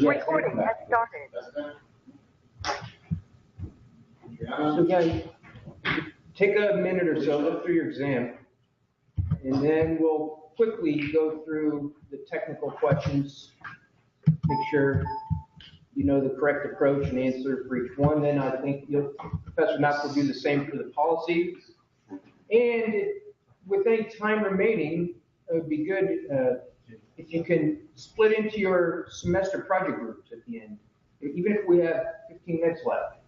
Recording has started. So guys, take a minute or so, look through your exam, and then we'll quickly go through the technical questions, make sure you know the correct approach and answer for each one. Then I think Professor Knox will do the same for the policy. And with any time remaining, it would be good if you can split into your semester project groups at the end, even if we have 15 minutes left.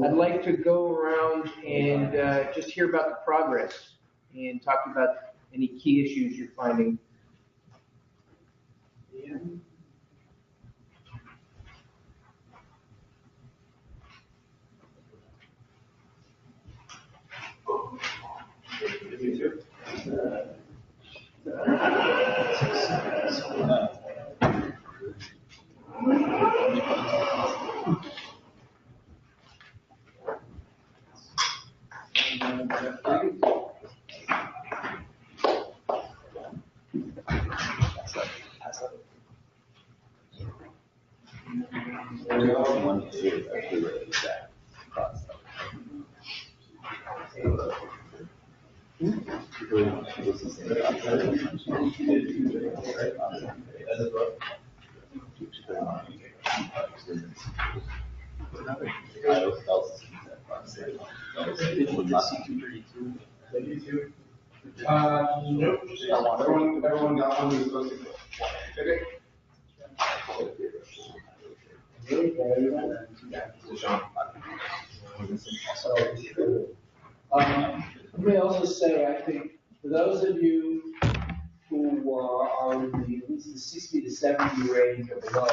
I'd like to go around and just hear about the progress and talk about any key issues you're finding. Nope. Everyone got one who's supposed to go. Okay. Let me also say, I think, for those of you who are in at least the 60 to 70 range or below,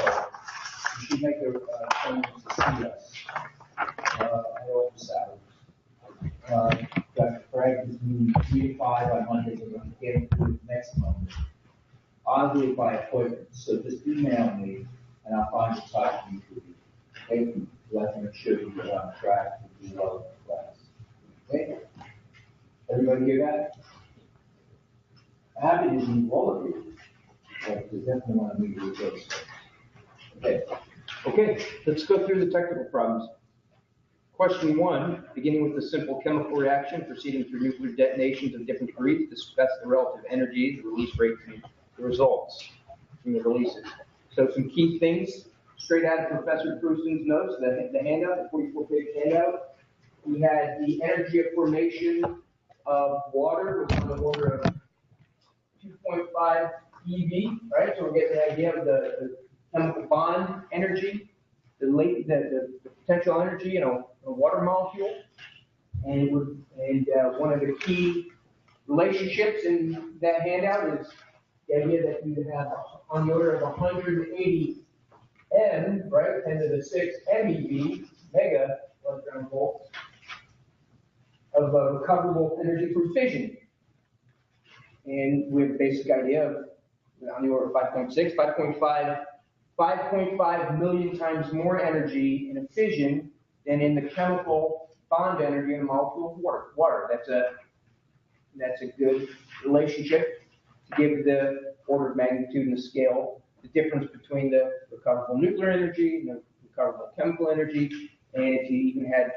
you should make a point to see us at office hours. Dr. Craig is meeting 3 to 5 on Mondays, and we're going to get into it next Monday. I'll do it by appointment, so just email me, and I'll find the time for you. Okay, let me make sure you get on track to do well in class. Okay? Everybody hear that? I'm happy to meet all of you, but we definitely want to meet you those. Okay, let's go through the technical problems. Question 1, beginning with the simple chemical reaction, proceeding through nuclear detonations of different degrees, discuss the relative energy, the release rate, and the results from the releases. So some key things, straight out of Professor Brewston's notes, the handout, the 44-page handout. We had the energy of formation of water was on the order of 2.5 eV, right? So we're getting the idea of the chemical bond energy, the potential energy in a water molecule, and one of the key relationships in that handout is the idea that you have on the order of 180 M, right, 10 to the 6 MeV, mega electron volts, of recoverable energy from fission. And we have a basic idea of on the order of 5.6, 5.5 million times more energy in a fission than in the chemical bond energy in a molecule of water. That's a good relationship to give the order of magnitude and the scale, the difference between the recoverable nuclear energy and the recoverable chemical energy. And if you even had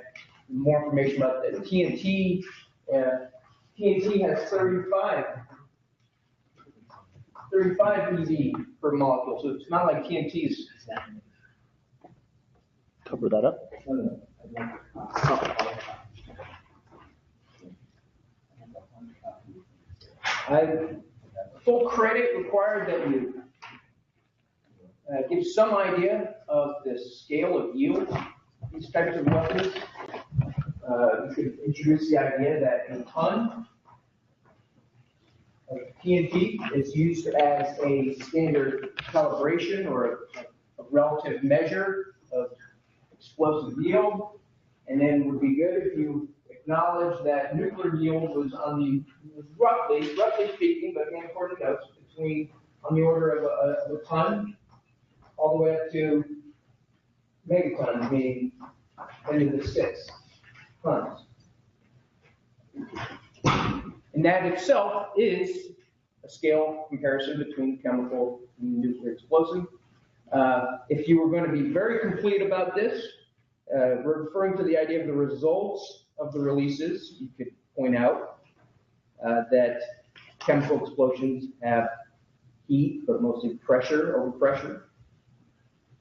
more information about the TNT, TNT has 35 eV per molecule, so it's not like TNT is. Cover that up. Full credit required that you give some idea of the scale of yield these types of weapons. You could introduce the idea that a ton of TNT is used as a standard calibration or a relative measure of explosive yield, and then it would be good if you acknowledge that nuclear yield was roughly speaking, but again according to notes, on the order of a ton all the way up to megatons, meaning 10 to the 6 tons. And that itself is a scale comparison between chemical and nuclear explosive. If you were going to be very complete about this, referring to the idea of the results of the releases, you could point out that chemical explosions have heat, but mostly pressure over pressure.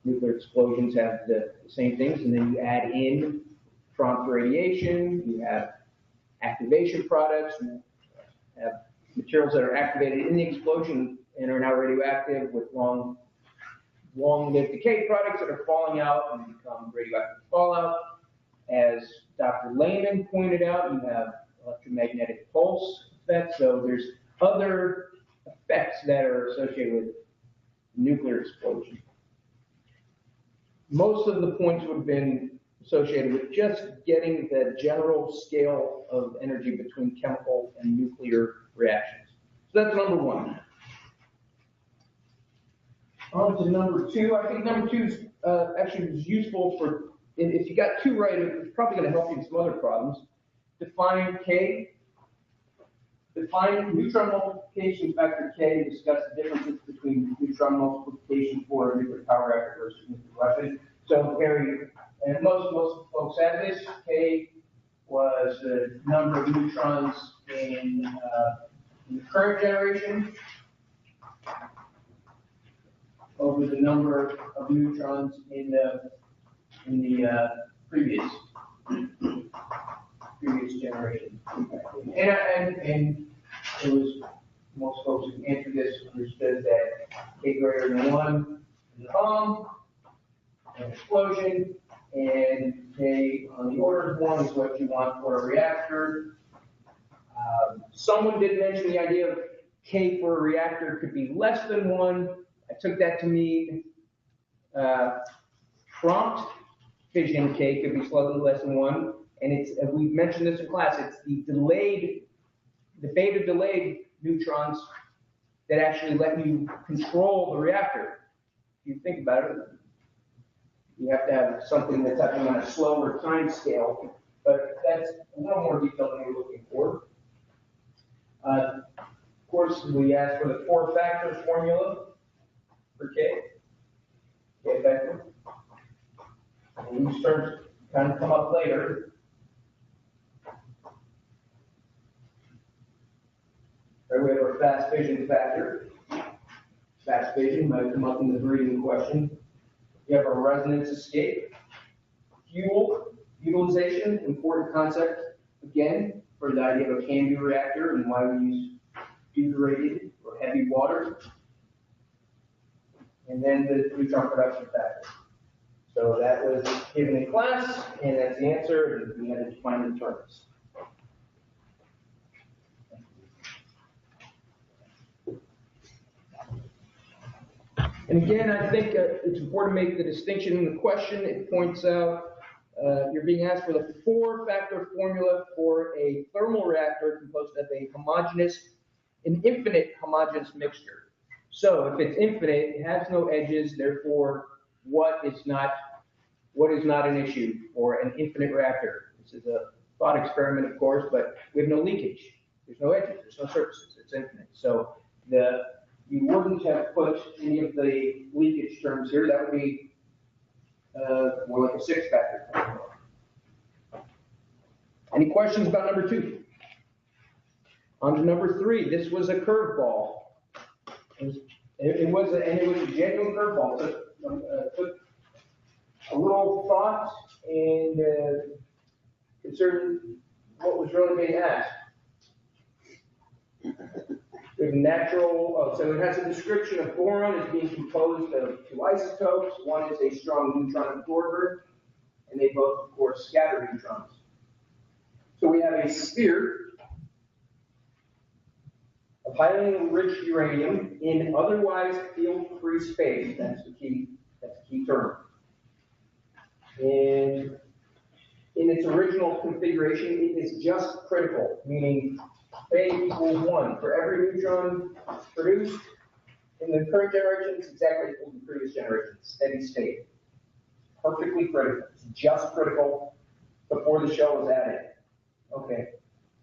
Nuclear explosions have the same things, and then you add in prompt radiation, you have activation products, you have materials that are activated in the explosion and are now radioactive with long-lived decay products that are falling out and become radioactive fallout. As Dr. Lehman pointed out, you have electromagnetic pulse effects, so there's other effects that are associated with nuclear explosion. Most of the points would have been associated with just getting the general scale of energy between chemical and nuclear reactions. So that's number one. On to number two. I think number two is actually was useful for, if you got two right, it's probably going to help you in some other problems. Define K. Define neutron multiplication factor K. Discuss the differences between neutron multiplication for a nuclear power reactor versus nuclear weapon. So Harry, and most folks have this. K was the number of neutrons in the current generation over the number of neutrons in the previous generation. And it was, most folks who answered this understood that K greater than 1 is a bomb, an explosion, and K on the order of 1 is what you want for a reactor. Someone did mention the idea of K for a reactor could be less than 1. I took that to mean prompt fission K could be slightly less than 1. And it's, we've mentioned this in class, it's the beta delayed neutrons that actually let you control the reactor. If you think about it, you have to have something that's happening on a slower time scale, but that's a little more detail than we're looking for. Of course, we asked for the 4-factor formula for K. K factor. And these terms kind of come up later. We have our fast fission factor. Fast fission might come up in the breeding question. You have our resonance escape. Fuel utilization, important concept, again, for the idea of a CANDU reactor and why we use deuterated or heavy water. And then the neutron production factor. So that was given in class, and that's the answer, and we had to define the terms. And again, I think it's important to make the distinction in the question. It points out you're being asked for the 4-factor formula for a thermal reactor composed of an infinite homogeneous mixture. So if it's infinite, it has no edges, therefore what is not an issue for an infinite reactor? This is a thought experiment, of course, but we have no leakage. There's no edges, there's no surfaces, it's infinite. So you wouldn't have put any of the leakage terms here. That would be more like a 6-factor formula. Any questions about number 2? On to number 3. This was a curveball. It was a genuine curveball. It took a little thought and concerning what was really being asked. So it has a description of boron as being composed of 2 isotopes. One is a strong neutron absorber, and they both, of course, scatter neutrons. So we have a sphere of highly enriched uranium in otherwise field-free space. That's the key term. And in its original configuration, it is just critical, meaning K equals 1. For every neutron produced in the current generation, it's exactly equal to the previous generation, steady state. Perfectly critical. It's just critical before the shell was added. Okay.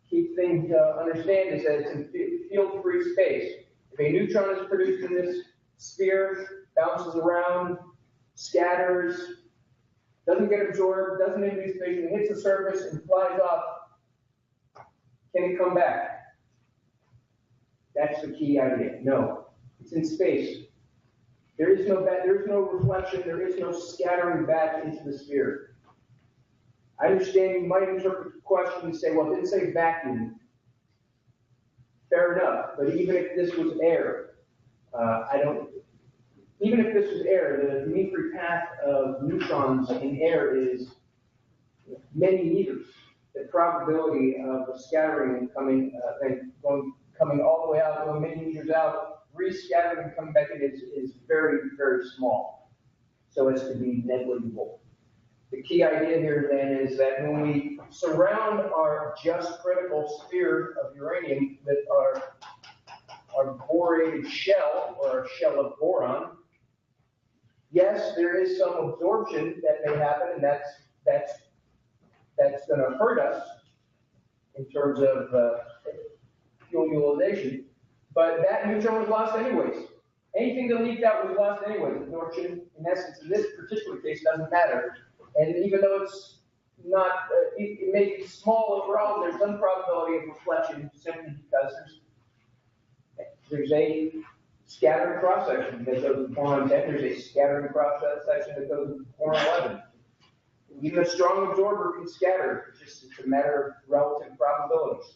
Key thing to understand is that it's in field-free space. If a neutron is produced in this sphere, bounces around, scatters, doesn't get absorbed, doesn't induce fission, hits the surface and flies up, can it come back? That's the key idea. No, it's in space. There is no reflection, there is no scattering back into the sphere. I understand you might interpret the question and say, well, it didn't say vacuum. Fair enough, but even if this was air, even if this was air, the mean free path of neutrons in air is many meters. The probability of a scattering and coming all the way out, going many meters out, rescattering and coming back in is very, very small, so as to be negligible. The key idea here then is that when we surround our just critical sphere of uranium with our borated shell, or our shell of boron, yes, there is some absorption that may happen, and that's going to hurt us in terms of fuel utilization. But that neutron was lost anyways. Anything that leaked out was lost anyways. Absorption, in essence, in this particular case, doesn't matter. And even though it's not, it may be small overall, there's some probability of reflection simply because there's a scattering cross-section that goes with boron 10, there's a scattering cross-section that goes with boron 11. Even a strong absorber can scatter, it's a matter of relative probabilities.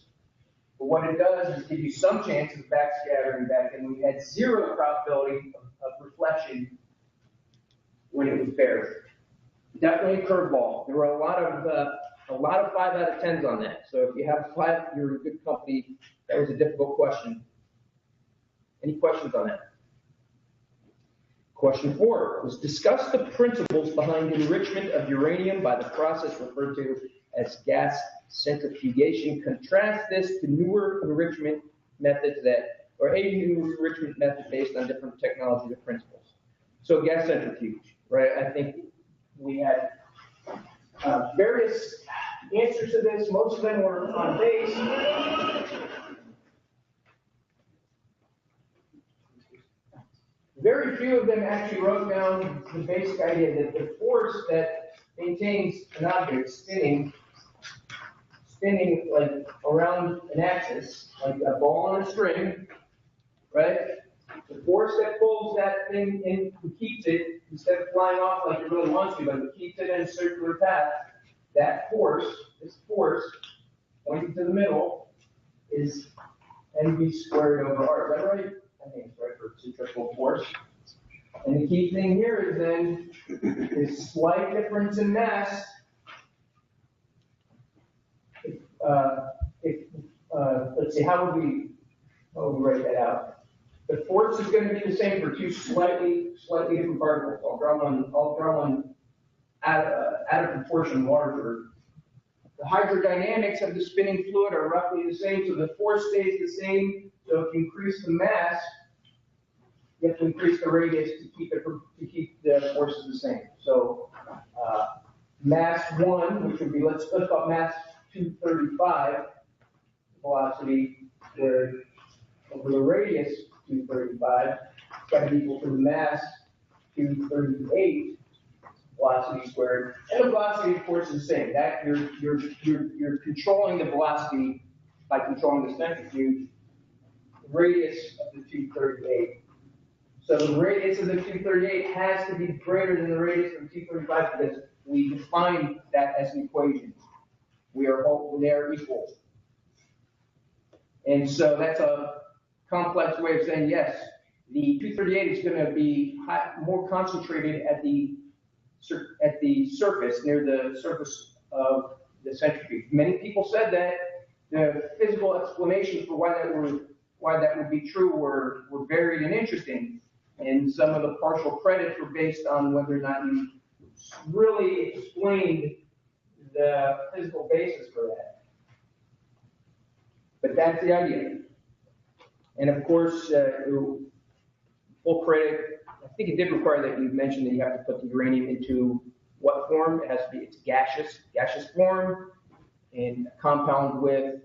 But what it does is give you some chance of backscattering back, and we had zero probability of reflection when it was buried. Definitely a curveball. There were a lot of 5 out of 10s on that. So if you have 5, you're in good company. That was a difficult question. Any questions on that? Question 4 was discuss the principles behind enrichment of uranium by the process referred to as gas centrifugation. Contrast this to newer enrichment methods or a new enrichment method based on different technologies or principles. So gas centrifuge, right? I think we had various answers to this. Most of them were on base. Very few of them actually wrote down the basic idea that the force that maintains an object spinning like around an axis, like a ball on a string, right? The force that pulls that thing in and keeps it, instead of flying off like it really wants to, but it keeps it in a circular path, that force, this force, pointing to the middle, is mv squared over r. Is that right? I think it's right for centrifugal force. And the key thing here is then this slight difference in mass. Let's see, how would we write that out? The force is going to be the same for 2 slightly different particles. I'll draw one out of proportion larger. The hydrodynamics of the spinning fluid are roughly the same, so the force stays the same. So if you increase the mass, you have to increase the radius to keep the forces the same. So mass 1, which would be let's call mass 235 velocity squared over the radius 235, it's got to be equal to the mass 238 velocity squared. And the velocity, of course, is the same. That you're controlling the velocity by controlling the centrifuge. The radius of the 238. So the radius of the 238 has to be greater than the radius of the 235 because we define that as an equation. They are equal. And so that's a complex way of saying yes. The 238 is going to be more concentrated at the surface, near the surface of the centrifuge. Many people said that the physical explanations for why that would be true were varied and interesting. And some of the partial credits were based on whether or not you really explained the physical basis for that. But that's the idea. And of course, full credit, I think it did require that you mentioned that you have to put the uranium into what form? It has to be its gaseous form, and compound with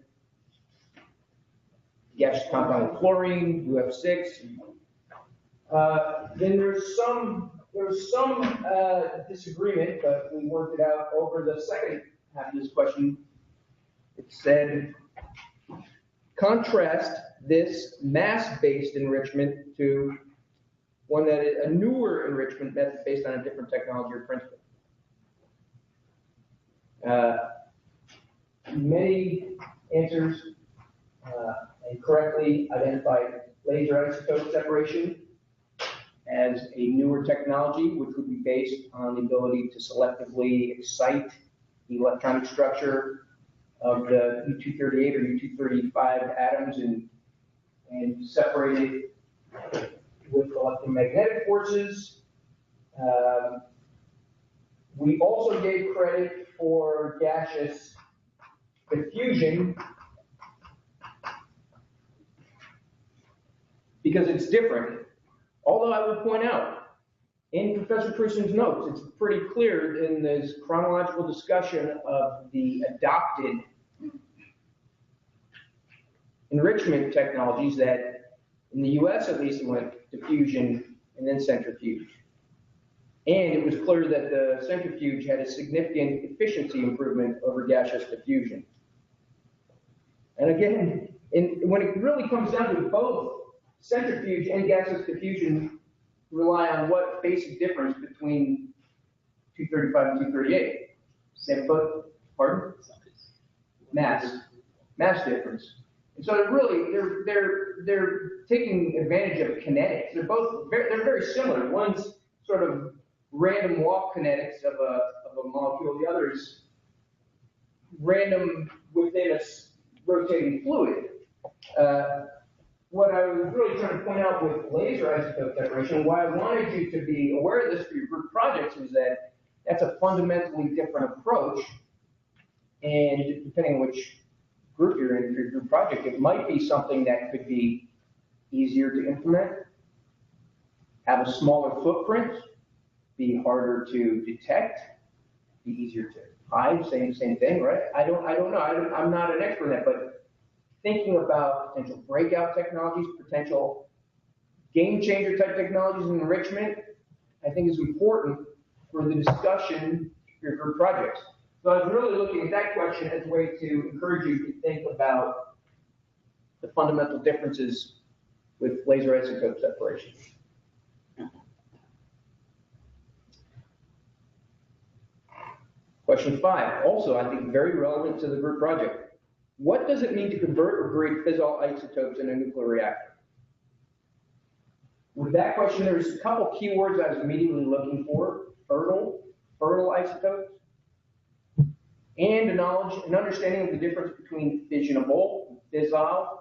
gaseous compound with chlorine, UF6. Then there's some disagreement, but we worked it out over the second half of this question. It said, contrast this mass-based enrichment to one that is a newer enrichment method based on a different technology or principle. Many answers incorrectly identified laser isotope separation as a newer technology, which would be based on the ability to selectively excite the electronic structure of the U-238 or U-235 atoms and separate it with electromagnetic forces. We also gave credit for gaseous diffusion because it's different. Although I would point out, in Professor Prusen's notes, it's pretty clear in this chronological discussion of the adopted enrichment technologies that in the US at least it went diffusion and then centrifuge. And it was clear that the centrifuge had a significant efficiency improvement over gaseous diffusion. And again, when it really comes down to both centrifuge and gaseous diffusion rely on what basic difference between 235 and 238? They both, pardon? Mass difference. And so they're taking advantage of kinetics. They're very similar. One's sort of random walk kinetics of a molecule. The other is random within a rotating fluid. What I was really trying to point out with laser isotope separation, why I wanted you to be aware of this for your group projects, is that that's a fundamentally different approach. And depending on which group you're in for your group project, it might be something that could be easier to implement, have a smaller footprint, be harder to detect, be easier to hide, same thing, right? I don't know. I'm not an expert in that, but thinking about potential breakout technologies, potential game changer type technologies in enrichment, I think is important for the discussion for your group projects. So I was really looking at that question as a way to encourage you to think about the fundamental differences with laser isotope separation. Question 5, also I think very relevant to the group project. What does it mean to convert or breed fissile isotopes in a nuclear reactor? With that question, there's a couple keywords I was immediately looking for: fertile isotopes, and an understanding of the difference between fissionable and fissile.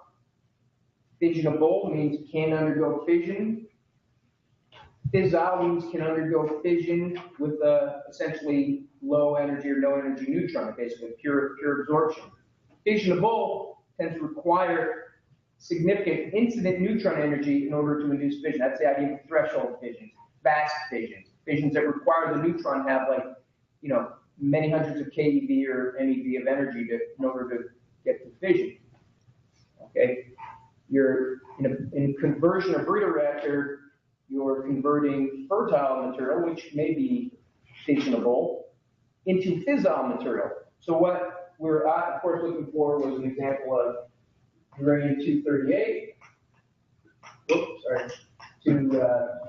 Fissionable means can undergo fission. Fissile means can undergo fission with essentially low energy or no energy neutron, basically pure absorption. Fissionable tends to require significant incident neutron energy in order to induce fission. That's the idea of threshold fissions, fast fissions, fissions that require the neutron have many hundreds of keV or MeV of energy in order to get to fission. Okay, you're in a conversion or breeder reactor, you're converting fertile material, which may be fissionable, into fissile material. So what we're, of course, looking for was an example of uranium-238, to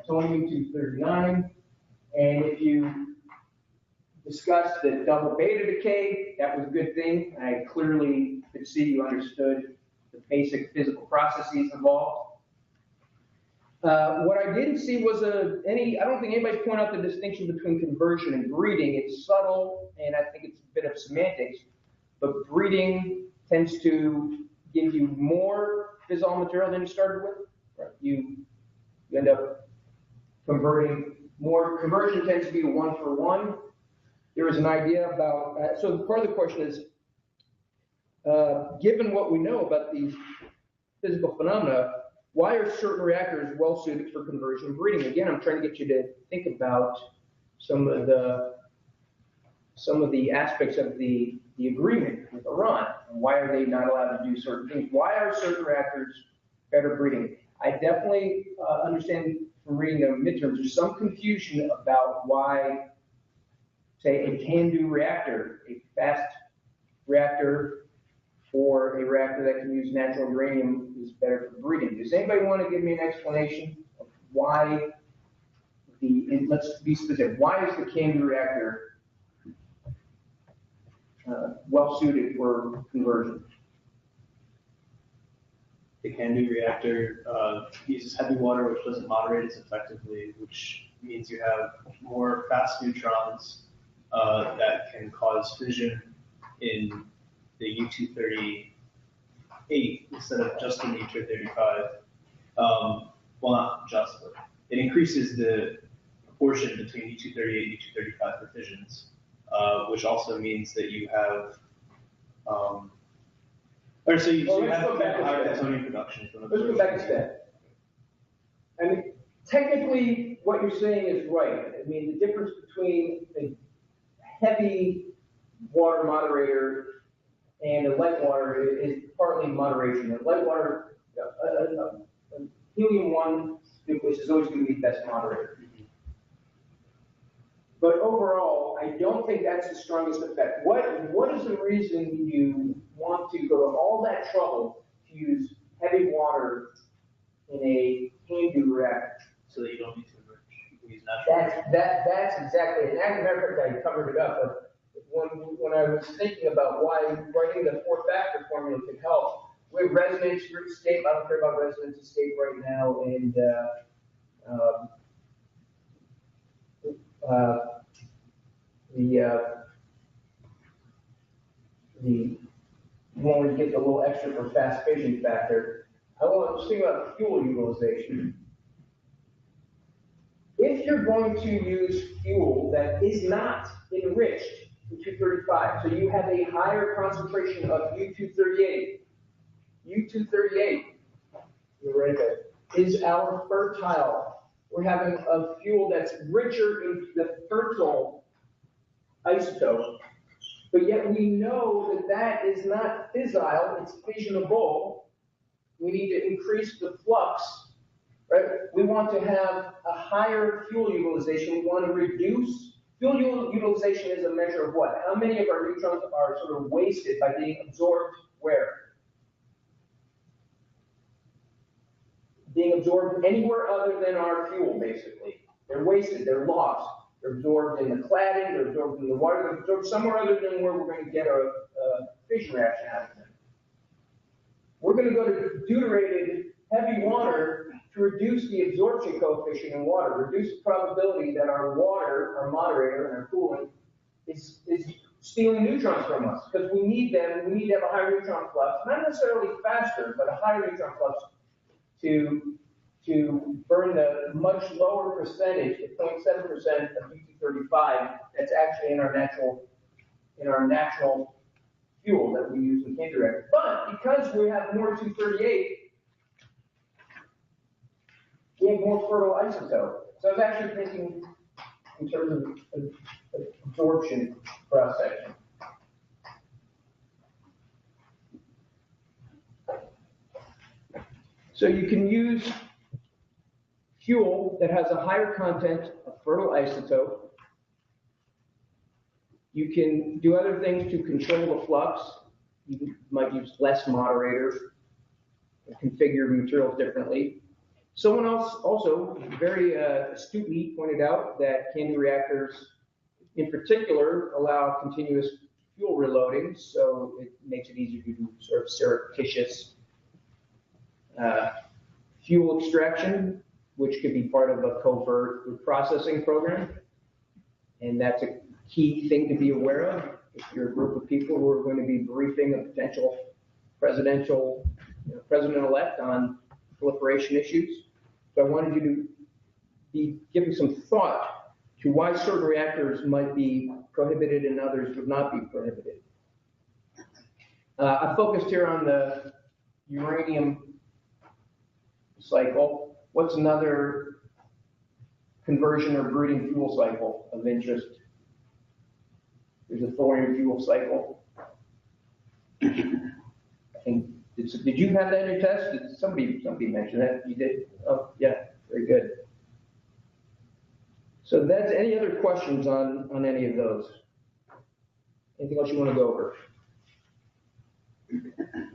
plutonium-239. And if you discussed the double beta decay, that was a good thing. I clearly could see you understood the basic physical processes involved. What I didn't see was I don't think anybody's pointed out the distinction between conversion and breeding. It's subtle, and I think it's a bit of semantics. But breeding tends to give you more fissile material than you started with. Right? You end up converting more. Conversion tends to be 1-for-1. There is an idea about, so part of the question is, given what we know about these physical phenomena, why are certain reactors well suited for conversion and breeding? Again, I'm trying to get you to think about some of the aspects of the agreement with Iran, and why are they not allowed to do certain things? Why are certain reactors better breeding? I definitely understand from reading the midterms, there's some confusion about why, say, a CANDU reactor, a fast reactor, or a reactor that can use natural uranium is better for breeding. Does anybody want to give me an explanation of why and let's be specific, why is the CANDU reactor well suited for conversion? The CANDU reactor uses heavy water, which doesn't moderate as effectively, which means you have more fast neutrons that can cause fission in the U-238 instead of just in U-235. Well, not just, but it increases the proportion between U-238 and U-235 for fissions, which also means that you have so you have higher plutonium production. Let's go back a step. I mean, technically, what you're saying is right. I mean, the difference between a heavy water moderator and a light water is partly moderation. A light water, helium-1 nucleus is always going to be the best moderator. But overall, I don't think that's the strongest effect. What is the reason you want to go to all that trouble to use heavy water in a CANDU reactor? So that you don't need to enrich. You can use natural. That's exactly it. As a matter of fact, I covered it up. But when I was thinking about why writing the four-factor formula could help, we have resonance, state. I don't care about resonance and state right now, and when we get the little extra for fast fission factor, I want to think about fuel utilization. If you're going to use fuel that is not enriched with 235, so you have a higher concentration of U-238, you're right there, is our fertile. We're having a fuel that's richer in the fertile isotope, but yet we know that that is not fissile, it's fissionable. We need to increase the flux, right? We want to have a higher fuel utilization. We want to reduce, fuel utilization is a measure of what? How many of our neutrons are sort of wasted by being absorbed where? Being absorbed anywhere other than our fuel, basically. They're wasted, they're lost. They're absorbed in the cladding, they're absorbed in the water, they're absorbed somewhere other than where we're going to get a fission reaction out of them. We're going to go to deuterated heavy water to reduce the absorption coefficient in water, reduce the probability that our water, our moderator, and our coolant is stealing neutrons from us, because we need them, we need to have a higher neutron flux, not necessarily faster, but a higher neutron flux to burn the much lower percentage, the 0.7% of U-235 that's actually in our natural fuel that we use in CANDU reactors. But because we have more 238, we have more fertile isotope. So I was actually thinking in terms of absorption cross section. So you can use fuel that has a higher content of fertile isotope. You can do other things to control the flux. You might use less moderator, configure materials differently. Someone else also very astutely pointed out that CANDU reactors in particular allow continuous fuel reloading, so it makes it easier to do sort of surreptitious fuel extraction, which could be part of a covert processing program. And that's a key thing to be aware of if you're a group of people who are going to be briefing a potential presidential, president-elect on proliferation issues. So I wanted you to be giving some thought to why certain reactors might be prohibited and others would not be prohibited. I focused here on the uranium cycle. What's another conversion or breeding fuel cycle of interest? There's a thorium fuel cycle. I think, did you have that in your test? Did somebody mention that? You did? Oh, yeah, very good. So that's, any other questions on any of those? Anything else you want to go over?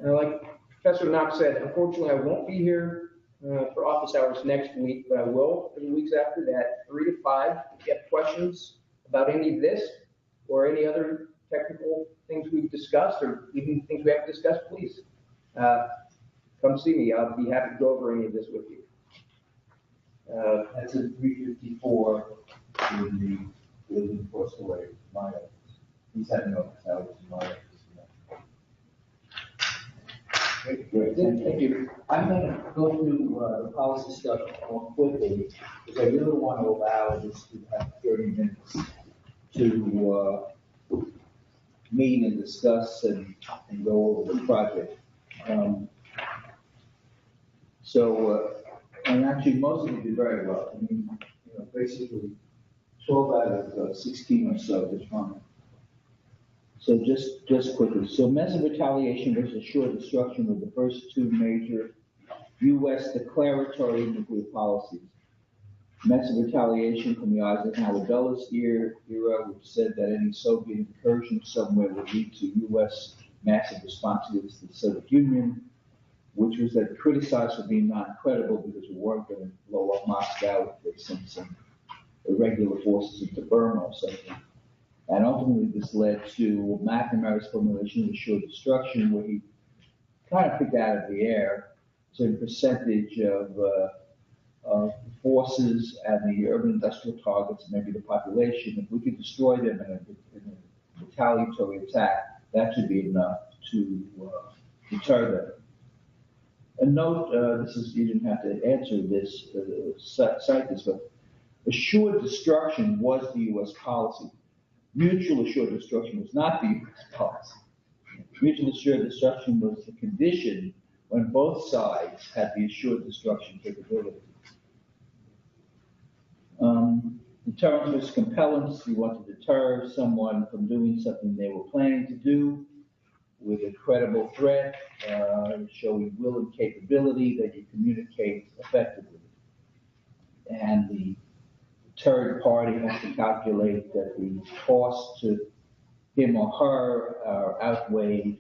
Like Professor Knox said, unfortunately, I won't be here for office hours next week, but I will for the weeks after that, 3 to 5. If you have questions about any of this or any other technical things we've discussed, or even things we haven't discussed, please come see me. I'll be happy to go over any of this with you. That's a 354 in the building across the way, my office. He's having office hours in my office. Great, thank you. I'm gonna go through the policy stuff more quickly, because I really want to allow this to have 30 minutes to meet and discuss and go over the project. And actually, most of it did very well. I mean, basically 12 out of 16 or so is fine. So just quickly, so massive retaliation versus assured destruction were the first two major U.S. declaratory nuclear policies. Massive retaliation from the Eisenhower Dulles era, which said that any Soviet incursion somewhere would lead to U.S. massive response against the Soviet Union, which was then criticized for being non-credible because we weren't going to blow up Moscow if they sent some irregular forces into Burma or something. And ultimately, this led to McNamara's formulation of assured destruction, where he kind of picked out of the air a certain percentage of forces and the urban industrial targets, maybe the population. If we could destroy them in a retaliatory attack, that should be enough to deter them. And note, you didn't have to answer this, cite this, but assured destruction was the U.S. policy. Mutual assured destruction was not the U.S. policy. Mutual assured destruction was the condition when both sides had the assured destruction capability. Deterrence was compellence. You want to deter someone from doing something they were planning to do with a credible threat, showing will and capability that you communicate effectively. And the third party has to calculate that the cost to him or her outweigh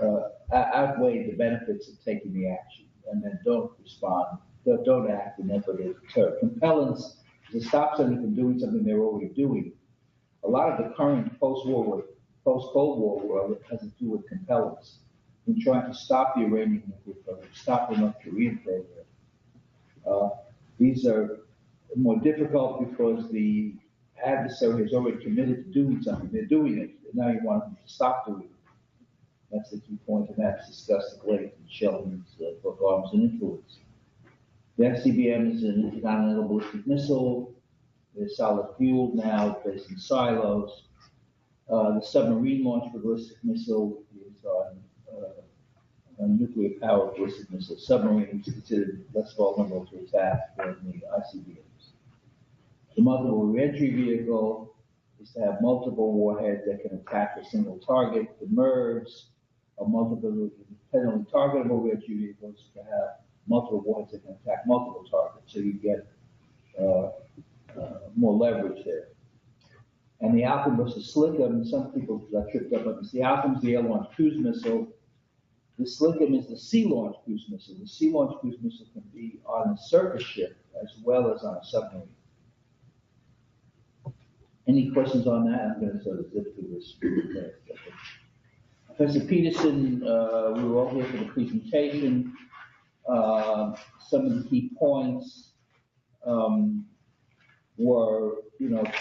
the benefits of taking the action, and then don't respond, don't act in effort to deter. Compellence is to stop someone from doing something they're already doing. A lot of the current post-Cold War world has to do with compellence. In trying to stop the Iranian nuclear program, stop the North Korean program. These are more difficult because the adversary has already committed to doing something. They're doing it, and now you want them to stop doing it. That's the key point, and that's discussed at length in Sheldon's book, Arms and Influence. The SCBM is an intercontinental ballistic missile. They're solid fueled now, based in silos. The submarine launch ballistic missile is on a nuclear-powered ballistic missile. Submarine is considered less vulnerable to attack than the ICBMs. The multiple reentry vehicle is to have multiple warheads that can attack a single target. The MIRVs are multiple independently targetable reentry vehicles to have multiple warheads that can attack multiple targets. So you get more leverage there. And the Alchem versus Slickum, some people got tripped up on this. The Alchem is the air-launched cruise missile. The Slickum is the sea-launched cruise missile. The sea-launched cruise missile can be on a surface ship as well as on a submarine. Any questions on that? I'm going to sort of zip through this. Professor Peterson, we were all here for the presentation. Some of the key points were,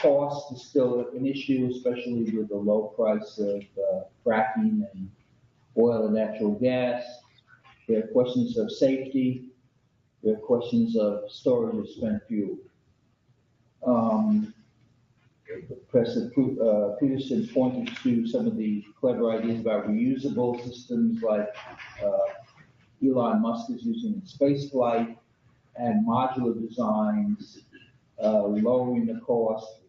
cost is still an issue, especially with the low price of fracking and oil and natural gas. There are questions of safety. There are questions of storage of spent fuel. Professor Peterson pointed to some of the clever ideas about reusable systems like Elon Musk is using in space flight, and modular designs, lowering the cost,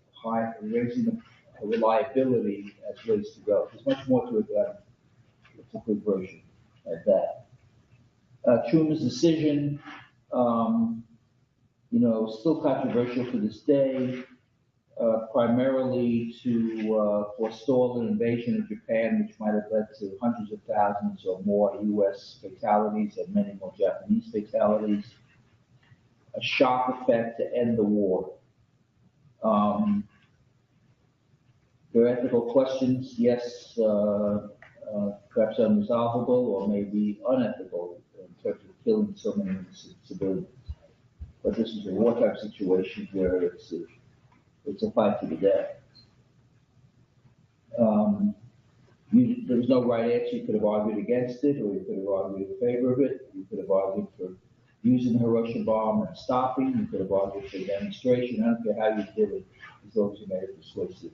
raising the reliability as ways to go. There's much more to it than it's a quick version of that. Truman's decision, still controversial to this day, primarily to forestall an invasion of Japan, which might have led to hundreds of thousands or more U.S. fatalities and many more Japanese fatalities. A shock effect to end the war. There are ethical questions, yes, perhaps unresolvable or maybe unethical in terms of killing so many innocent civilians. But this is a wartime situation where it's a fight to the death. There's no right answer. You could have argued against it, or you could have argued in favor of it. You could have argued for using the Hiroshima bomb and stopping. You could have argued for demonstration. I don't care how you did it, as long as you made a persuasive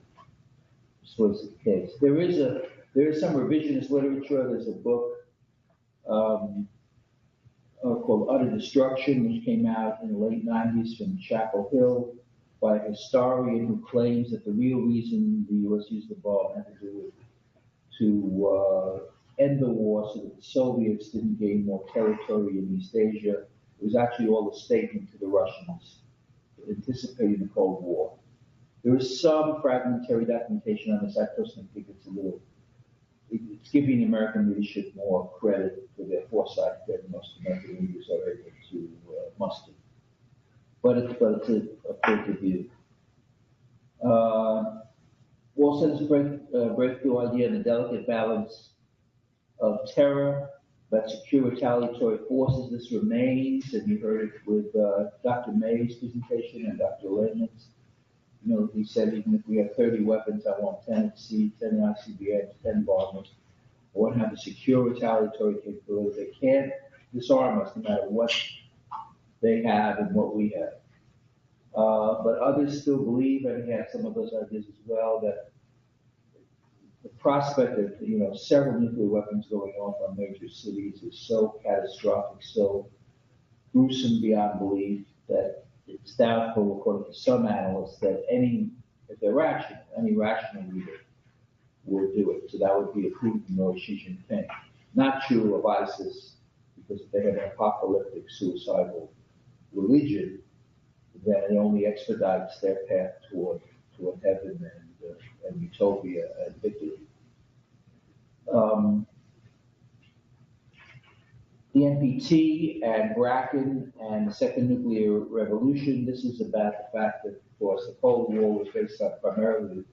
case. There is some revisionist literature. There's a book called Utter Destruction, which came out in the late 90s from Chapel Hill by a historian who claims that the real reason the U.S. used the bomb had to do with to end the war so that the Soviets didn't gain more territory in East Asia. It was actually all a statement to the Russians, anticipating the Cold War. There is some fragmentary documentation on this. I personally think it's giving American leadership more credit for their foresight than most American leaders are able to muster. But it's a point of view. Wall sends a breakthrough idea in the delicate balance of terror, but secure retaliatory forces. This remains, and you heard it with Dr. May's presentation and Dr. Lehman's. He said, even if we have 30 weapons, I want 10 at sea, 10 ICBMs, 10 bombers. I want to have a secure retaliatory capability. They can't disarm us no matter what they have and what we have. But others still believe, and he has some of those ideas as well, that the prospect of several nuclear weapons going off on major cities is so catastrophic, so gruesome beyond belief that it's doubtful, according to some analysts, that any rational leader will do it. So that would be a Putin or Xi Jinping. Not true of ISIS, because if they have an apocalyptic, suicidal religion, then it only expedites their path toward heaven and utopia and victory. The NPT and Bracken and the Second Nuclear Revolution, this is about the fact that, of course, the Cold War was based on primarily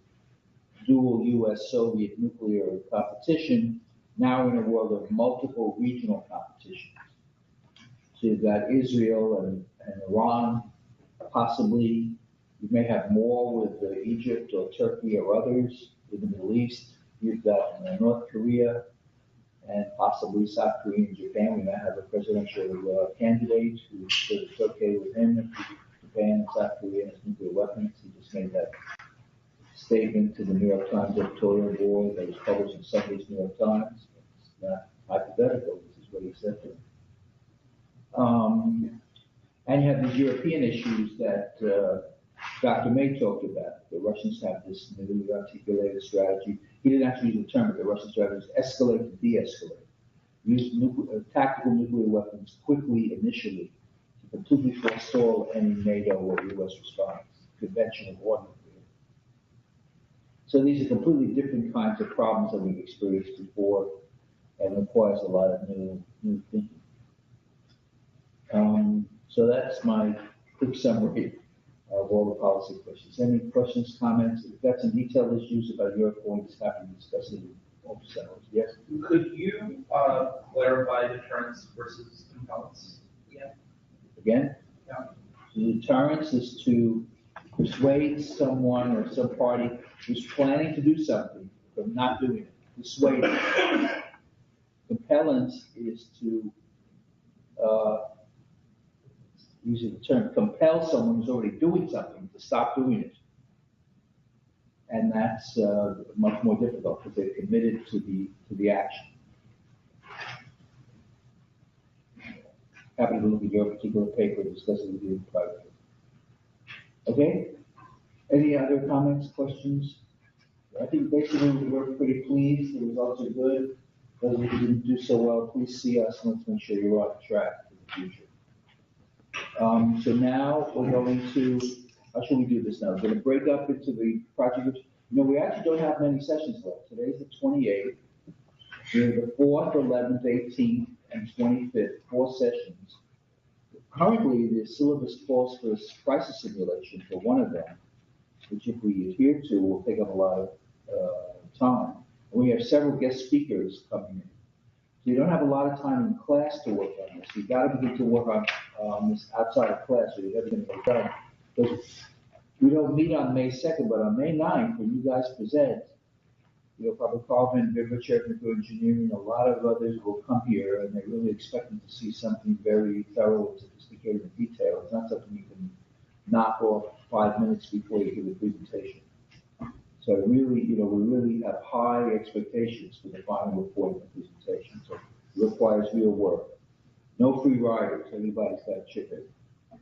dual U.S.-Soviet nuclear competition. Now we're in a world of multiple regional competitions. So you've got Israel and Iran, possibly. You may have more with Egypt or Turkey or others in the Middle East. You've got North Korea and possibly South Korea and Japan. We now have a presidential candidate who says it's okay with him if Japan and South Korea has nuclear weapons. He just made that statement to the New York Times editorial board that was published in Sunday's New York Times. It's not hypothetical. This is what he said to them. And you have these European issues that Dr. May talked about. The Russians have this new articulated strategy. He didn't actually use the term, but the Russian strategy is escalate to de-escalate. Use tactical nuclear weapons quickly initially to completely forestall any NATO or U.S. response, conventional war nuclear. So these are completely different kinds of problems that we've experienced before and requires a lot of new thinking. So that's my quick summary of all the policy questions. Any questions, comments? If you've got some detailed issues about your points, happy to discuss it in office hours. Yes? Could you clarify deterrence versus compellence? Again? Yeah. The deterrence is to persuade someone or some party who's planning to do something from not doing it. Dissuade them. Compellence is to using the term, compel someone who's already doing something to stop doing it. And that's much more difficult because they're committed to the action. Happy to look at your particular paper and discuss it with you privately. Okay? Any other comments, questions? I think basically we're pretty pleased. The results are good. Those who didn't do so well, please see us and let's make sure you're on track for the future. So now we're going to, how should we do this now? We're going to break up into the project groups. We actually don't have many sessions left. Today's the 28th. The 4th, 11th, 18th, and 25th, 4 sessions. Currently, the syllabus calls for a crisis simulation for one of them, which if we adhere to, will take up a lot of time. And we have several guest speakers coming in. So you don't have a lot of time in class to work on this. You've got to begin to work on this outside of class, or you're never going to get done. Because we don't meet on May 2nd, but on May 9th, when you guys present, Probably Carlman, Viva Technical Engineering, a lot of others will come here, and they're really expecting to see something very thorough and sophisticated and detailed. It's not something you can knock off 5 minutes before you give a presentation. So really, we really have high expectations for the final report and the presentation. So it requires real work. No free riders. Everybody's got to chip in.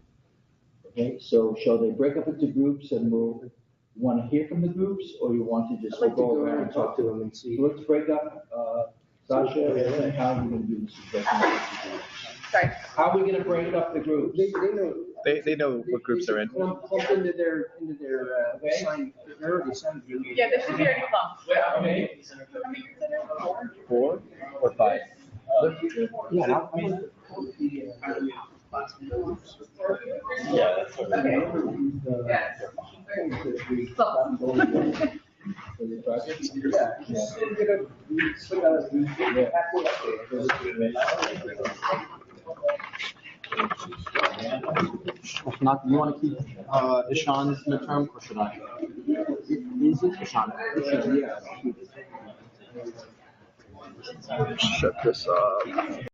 Okay, so shall they break up into groups, and we'll want to hear from the groups, or you want to just I'd like to go go around and talk to them and see. So let's break up, Sasha, and how are we going to do this? Sorry. How are we going to break up the groups? They know. They know what groups they're in. Pump into their sign, they're already signed. Yeah, this should be already plumbed. How many? How many consider? 4 or 5? Yeah, Yeah, that's what Okay. Yes. So, For the project? Yeah, just get a, put a, halfway up there. Not, you want to keep Ishan's midterm, or should I? Is it Ishan? Yeah. Shut this up.